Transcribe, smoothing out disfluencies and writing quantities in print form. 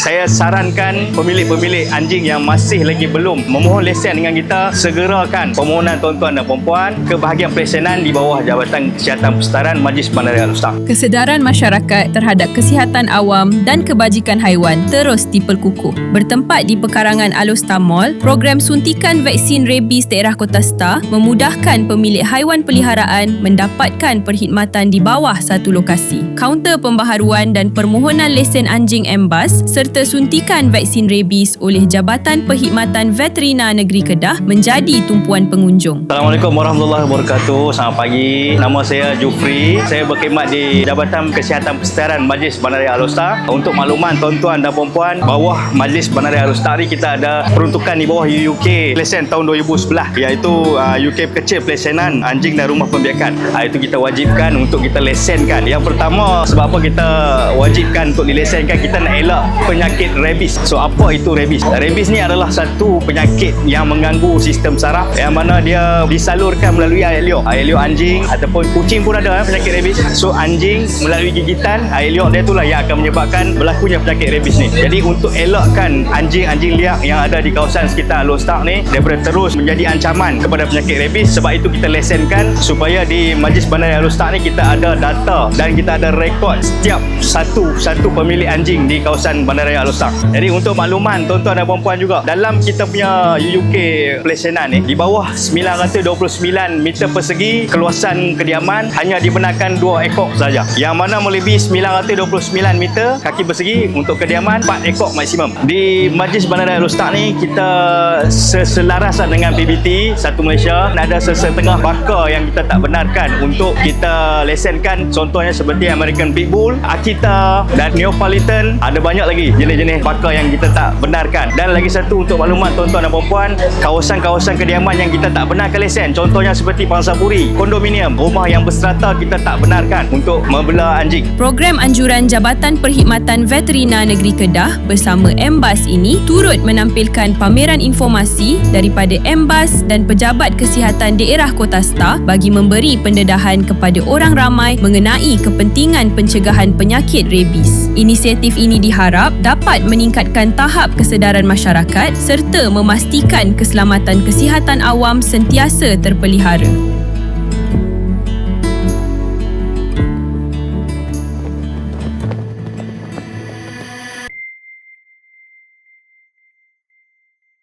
Saya sarankan pemilik-pemilik anjing yang masih lagi belum memohon lesen dengan kita, segerakan permohonan tuan-tuan dan puan-puan ke bahagian pelesenan di bawah Jabatan Kesihatan Persetaran Majlis Bandaraya Alor Setar. Kesedaran masyarakat terhadap kesihatan awam dan kebajikan haiwan terus diperkukuh. Bertempat di pekarangan Alor Setar Mall, program suntikan vaksin rabies daerah Kota Star memudahkan pemilik haiwan peliharaan mendapatkan perkhidmatan di bawah satu lokasi. Kaunter pembaharuan dan permohonan lesen anjing MBAS serta suntikan vaksin rabies oleh Jabatan Perkhidmatan Veterina Negeri Kedah menjadi tumpuan pengunjung. Assalamualaikum warahmatullahi wabarakatuh. Selamat pagi. Nama saya Jufri. Saya berkhidmat di Jabatan Kesihatan Persetaran Majlis Bandaraya Alor Setar. Untuk makluman tuan-tuan dan puan-puan, bawah Majlis Bandaraya Alor Setar ni kita ada peruntukan di bawah UK lesen tahun 2011, iaitu UK kecil pelesenan anjing dan rumah pembiakan. Itu kita wajibkan untuk kita lesenkan. Yang pertama, sebab apa kita wajibkan untuk dilesenkan, kita nak elak penyakit rabies. So apa itu rabies? Rabies ni adalah satu penyakit yang mengganggu sistem saraf, yang mana dia disalurkan melalui air liur. Air liur anjing ataupun kucing pun ada penyakit rabies. So anjing melalui gigitan, air liur dia itulah yang akan menyebabkan berlakunya penyakit rabies ni. Jadi untuk elakkan anjing-anjing liar yang ada di kawasan sekitar Alor Setar ni daripada terus menjadi ancaman kepada penyakit rabies, sebab itu kita lesenkan supaya di Majlis Bandaraya Alor Setar ni kita ada data dan kita ada rekod setiap satu pemilik anjing di kawasan Bandaraya Alor Setar. Jadi untuk makluman tuan-tuan dan puan-puan juga, dalam kita punya UK pelesenan ni, di bawah 929 meter persegi keluasan kediaman hanya dibenarkan 2 ekor saja. Yang mana melebihi 929 meter kaki persegi untuk kediaman 4 ekor maksimum. Di Majlis Bandaraya Alor Setar ni kita seselarasan dengan PBT Satu Malaysia, ada sesetengah bakar yang kita tak benarkan untuk kita lesenkan. Contohnya seperti American Pitbull, Akita dan Neapolitan. Ada banyak lagi jenis-jenis bakar yang kita tak benarkan. Dan lagi satu untuk maklumat tuan-tuan dan puan-puan, kawasan-kawasan kediaman yang kita tak benarkan lesen, contohnya seperti pangsapuri, kondominium, rumah yang berserata, kita tak benarkan untuk membela anjing. Program anjuran Jabatan Perkhidmatan Veterina Negeri Kedah bersama MBAS ini turut menampilkan pameran informasi daripada MBAS dan Pejabat Kesihatan Daerah Kota Star bagi memberi pendedahan kepada orang ramai mengenai kepentingan pencegahan penyakit rabies. Inisiatif ini diharap dapat meningkatkan tahap kesedaran masyarakat serta memastikan keselamatan kesihatan awam sentiasa terpelihara.